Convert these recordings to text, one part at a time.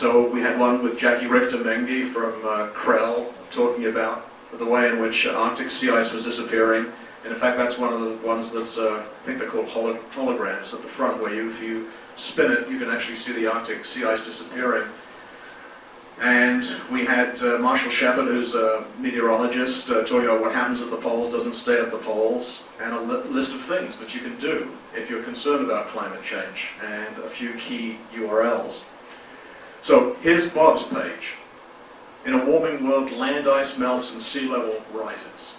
So we had one with Jackie Richter-Mengi from Krell talking about the way in which Arctic sea ice was disappearing. And in fact, that's one of the ones that's, I think they're called holograms at the front, where if you spin it, you can actually see the Arctic sea ice disappearing. And we had Marshall Shepard, who's a meteorologist, talking about what happens at the poles doesn't stay at the poles, and a list of things that you can do if you're concerned about climate change, and a few key URLs. So here's Bob's page. In a warming world, land ice melts and sea level rises.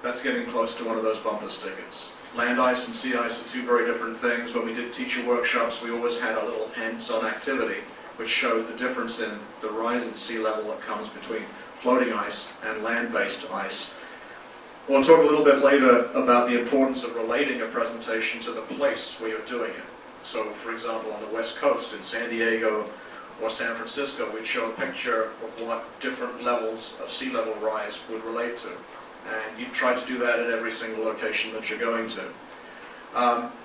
That's getting close to one of those bumper stickers. Land ice and sea ice are two very different things. When we did teacher workshops, we always had a little hands-on activity which showed the difference in the rise in sea level that comes between floating ice and land-based ice. We'll talk a little bit later about the importance of relating a presentation to the place where you're doing it. So, for example, on the West Coast, in San Diego or San Francisco, we'd show a picture of what different levels of sea level rise would relate to. And you try to do that at every single location that you're going to.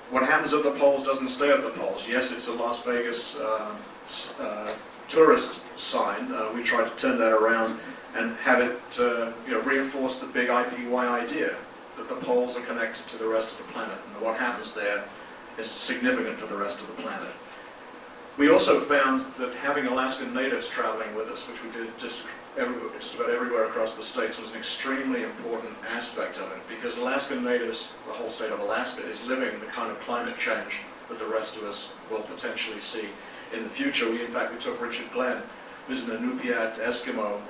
What happens at the poles doesn't stay at the poles. Yes, it's a Las Vegas tourist sign. We try to turn that around and have it reinforce the big IPY idea that the poles are connected to the rest of the planet, and what happens there is significant for the rest of the planet. We also found that having Alaskan natives traveling with us, which we did just about everywhere across the states, was an extremely important aspect of it, because Alaskan natives, the whole state of Alaska, is living the kind of climate change that the rest of us will potentially see in the future. In fact, we took Richard Glenn, who's an Inupiat Eskimo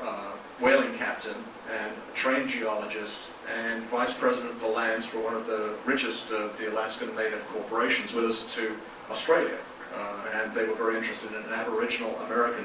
whaling captain and a trained geologist and vice president for lands for one of the richest of the Alaskan native corporations, with us to Australia. And they were very interested in Aboriginal American